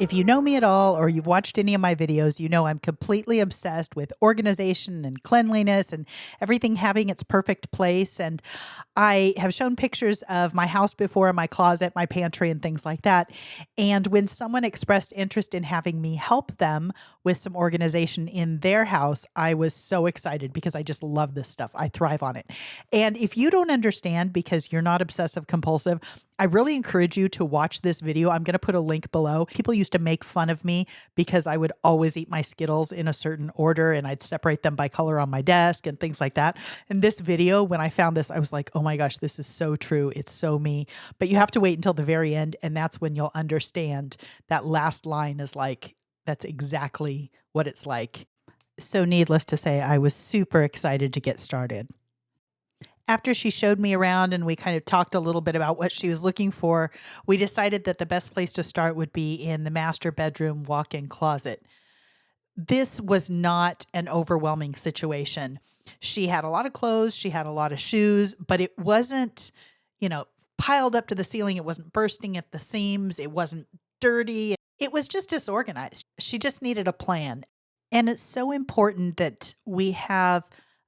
If you know me at all or you've watched any of my videos, you know I'm completely obsessed with organization and cleanliness and everything having its perfect place. And I have shown pictures of my house before, my closet, my pantry, and things like that. And when someone expressed interest in having me help them with some organization in their house, I was so excited because I just love this stuff. I thrive on it. And if you don't understand because you're not obsessive compulsive, I really encourage you to watch this video. I'm going to put a link below. People used to make fun of me because I would always eat my Skittles in a certain order and I'd separate them by color on my desk and things like that. And this video, when I found this, I was like, oh my gosh, this is so true. It's so me. But you have to wait until the very end. And that's when you'll understand that last line is like, that's exactly what it's like. So needless to say, I was super excited to get started. After she showed me around and we kind of talked a little bit about what she was looking for, we decided that the best place to start would be in the master bedroom walk-in closet. This was not an overwhelming situation. She had a lot of clothes, she had a lot of shoes, but it wasn't, piled up to the ceiling. It wasn't bursting at the seams. It wasn't dirty. It was just disorganized. She just needed a plan. And it's so important that we have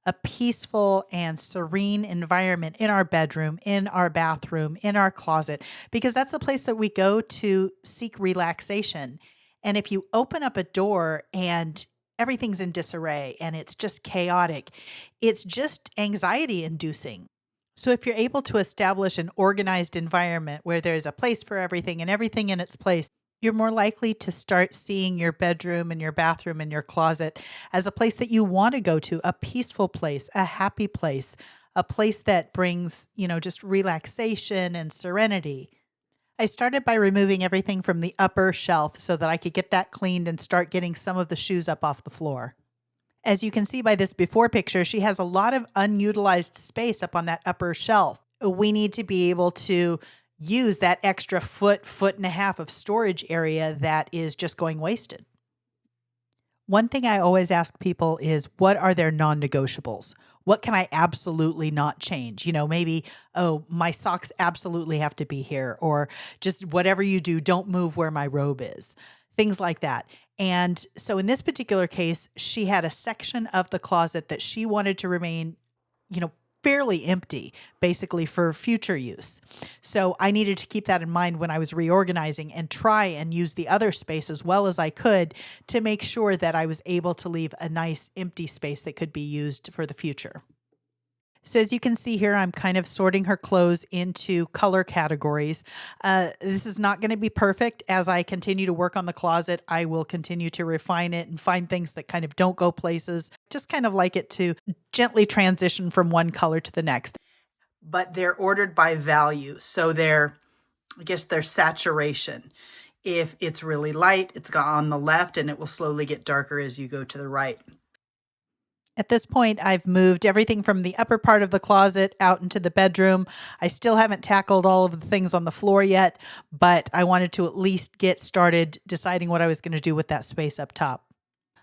a peaceful and serene environment in our bedroom, in our bathroom, in our closet, because that's the place that we go to seek relaxation. And if you open up a door and everything's in disarray and it's just chaotic, it's just anxiety inducing. So if you're able to establish an organized environment where there's a place for everything and everything in its place, you're more likely to start seeing your bedroom and your bathroom and your closet as a place that you want to go to, a peaceful place, a happy place, a place that brings, just relaxation and serenity. I started by removing everything from the upper shelf so that I could get that cleaned and start getting some of the shoes up off the floor. As you can see by this before picture, she has a lot of unutilized space up on that upper shelf. We need to be able to use that extra foot and a half of storage area that is just going wasted. One thing I always ask people is, what are their non-negotiables? What can I absolutely not change? Maybe, my socks absolutely have to be here, or just whatever you do, don't move where my robe is. Things like that. And so in this particular case, she had a section of the closet that she wanted to remain, fairly empty, basically for future use. So I needed to keep that in mind when I was reorganizing and try and use the other space as well as I could to make sure that I was able to leave a nice empty space that could be used for the future. So as you can see here, I'm kind of sorting her clothes into color categories. This is not going to be perfect. As I continue to work on the closet, I will continue to refine it and find things that kind of don't go places. Just kind of like it to gently transition from one color to the next. But they're ordered by value. So their saturation. If it's really light, it's on the left and it will slowly get darker as you go to the right. At this point, I've moved everything from the upper part of the closet out into the bedroom. I still haven't tackled all of the things on the floor yet, but I wanted to at least get started deciding what I was going to do with that space up top.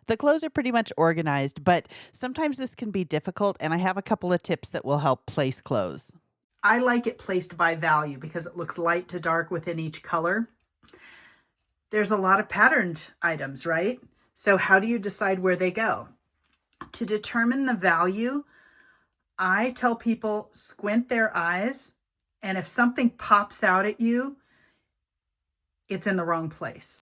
The clothes are pretty much organized, but sometimes this can be difficult, and I have a couple of tips that will help place clothes. I like it placed by value because it looks light to dark within each color. There's a lot of patterned items, right? So how do you decide where they go? To determine the value, I tell people squint their eyes, and if something pops out at you, it's in the wrong place.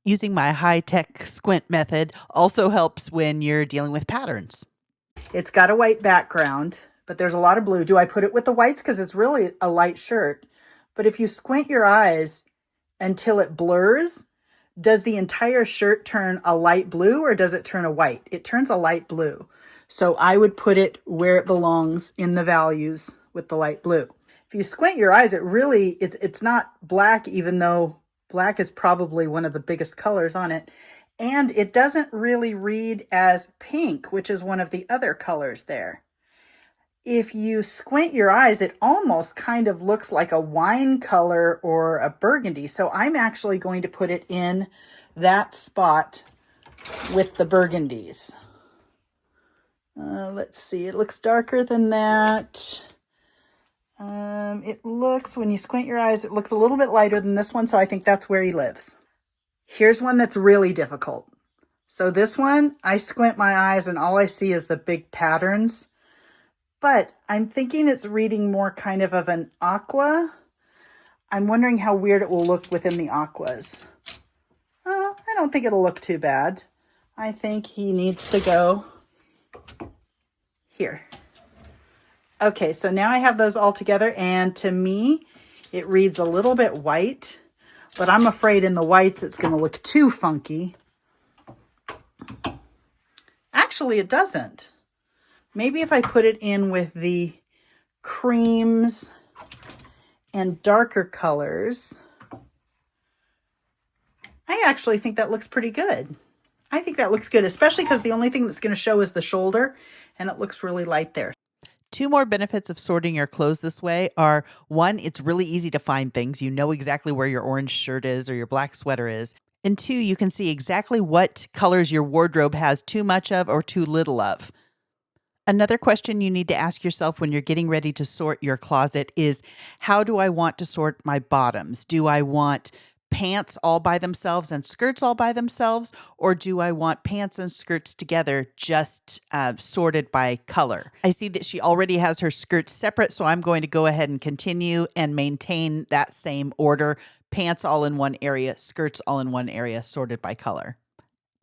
Using my high-tech squint method also helps when you're dealing with patterns. It's got a white background, but there's a lot of blue. Do I put it with the whites? Because it's really a light shirt. But if you squint your eyes until it blurs, does the entire shirt turn a light blue or does it turn a white? It turns a light blue. So I would put it where it belongs in the values with the light blue. If you squint your eyes, it's not black, even though black is probably one of the biggest colors on it. And it doesn't really read as pink, which is one of the other colors there. If you squint your eyes, it almost kind of looks like a wine color or a burgundy. So I'm actually going to put it in that spot with the burgundies. Let's see, it looks darker than that. It looks, when you squint your eyes, it looks a little bit lighter than this one. So I think that's where he lives. Here's one that's really difficult. So this one, I squint my eyes and all I see is the big patterns, but I'm thinking it's reading more kind of an aqua. I'm wondering how weird it will look within the aquas. Oh, I don't think it'll look too bad. I think he needs to go here. Okay, so now I have those all together, and to me, it reads a little bit white, but I'm afraid in the whites it's going to look too funky. Actually, it doesn't. Maybe if I put it in with the creams and darker colors, I actually think that looks pretty good. I think that looks good, especially because the only thing that's going to show is the shoulder, and it looks really light there. Two more benefits of sorting your clothes this way are, one, it's really easy to find things. You know exactly where your orange shirt is or your black sweater is. And two, you can see exactly what colors your wardrobe has too much of or too little of. Another question you need to ask yourself when you're getting ready to sort your closet is, how do I want to sort my bottoms? Do I want pants all by themselves and skirts all by themselves, or do I want pants and skirts together, just sorted by color? I see that she already has her skirts separate, so I'm going to go ahead and continue and maintain that same order. Pants all in one area, skirts all in one area, sorted by color.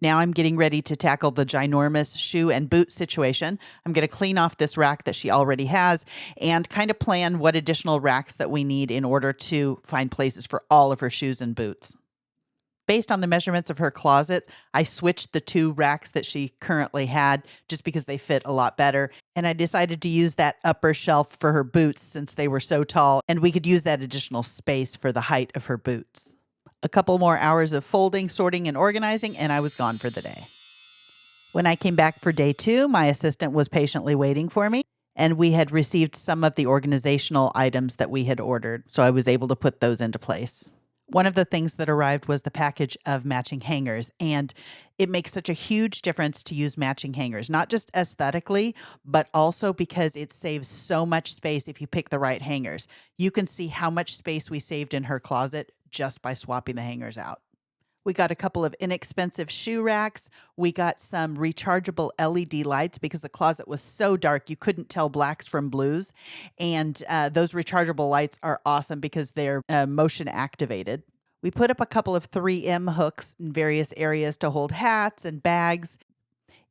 Now I'm getting ready to tackle the ginormous shoe and boot situation. I'm going to clean off this rack that she already has and kind of plan what additional racks that we need in order to find places for all of her shoes and boots. Based on the measurements of her closet, I switched the two racks that she currently had just because they fit a lot better. And I decided to use that upper shelf for her boots since they were so tall, and we could use that additional space for the height of her boots. A couple more hours of folding, sorting, and organizing, and I was gone for the day. When I came back for day 2, my assistant was patiently waiting for me, and we had received some of the organizational items that we had ordered, so I was able to put those into place. One of the things that arrived was the package of matching hangers, and it makes such a huge difference to use matching hangers, not just aesthetically, but also because it saves so much space if you pick the right hangers. You can see how much space we saved in her closet just by swapping the hangers out. We got a couple of inexpensive shoe racks. We got some rechargeable LED lights because the closet was so dark you couldn't tell blacks from blues. And those rechargeable lights are awesome because they're motion activated. We put up a couple of 3M hooks in various areas to hold hats and bags.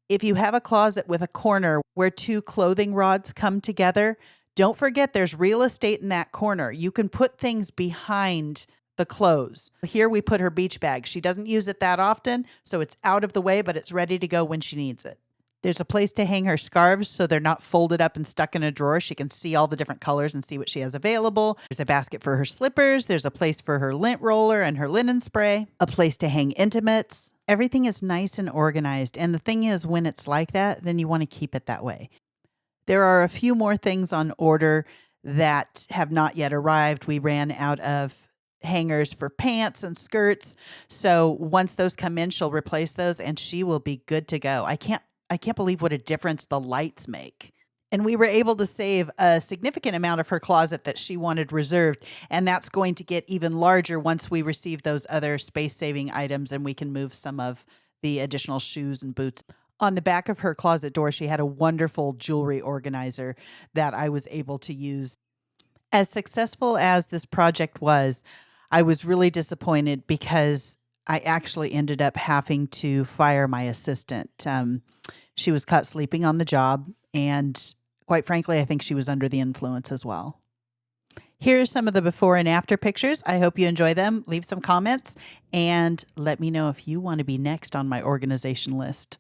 If you have a closet with a corner where two clothing rods come together, don't forget there's real estate in that corner. You can put things behind the clothes. Here we put her beach bag. She doesn't use it that often, so it's out of the way, but it's ready to go when she needs it. There's a place to hang her scarves so they're not folded up and stuck in a drawer. She can see all the different colors and see what she has available. There's a basket for her slippers. There's a place for her lint roller and her linen spray. A place to hang intimates. Everything is nice and organized. And the thing is, when it's like that, then you want to keep it that way. There are a few more things on order that have not yet arrived. We ran out of hangers for pants and skirts. So once those come in, she'll replace those and she will be good to go. I can't believe what a difference the lights make. And we were able to save a significant amount of her closet that she wanted reserved. And that's going to get even larger once we receive those other space-saving items and we can move some of the additional shoes and boots. On the back of her closet door, she had a wonderful jewelry organizer that I was able to use. As successful as this project was, I was really disappointed because I actually ended up having to fire my assistant. She was caught sleeping on the job, and quite frankly, I think she was under the influence as well. Here's some of the before and after pictures. I hope you enjoy them. Leave some comments, and let me know if you want to be next on my organization list.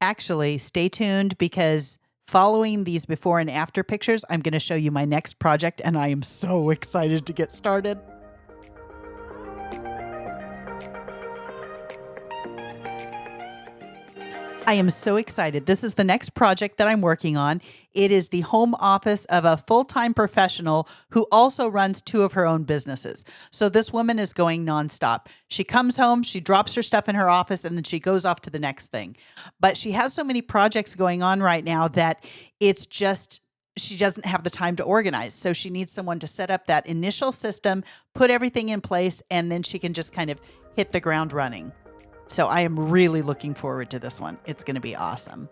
Actually, stay tuned because following these before and after pictures, I'm going to show you my next project, and I am so excited to get started. I am so excited. This is the next project that I'm working on. It is the home office of a full-time professional who also runs 2 of her own businesses. So this woman is going nonstop. She comes home, she drops her stuff in her office, and then she goes off to the next thing. But she has so many projects going on right now that it's just she doesn't have the time to organize. So she needs someone to set up that initial system, put everything in place, and then she can just kind of hit the ground running. So I am really looking forward to this one. It's going to be awesome.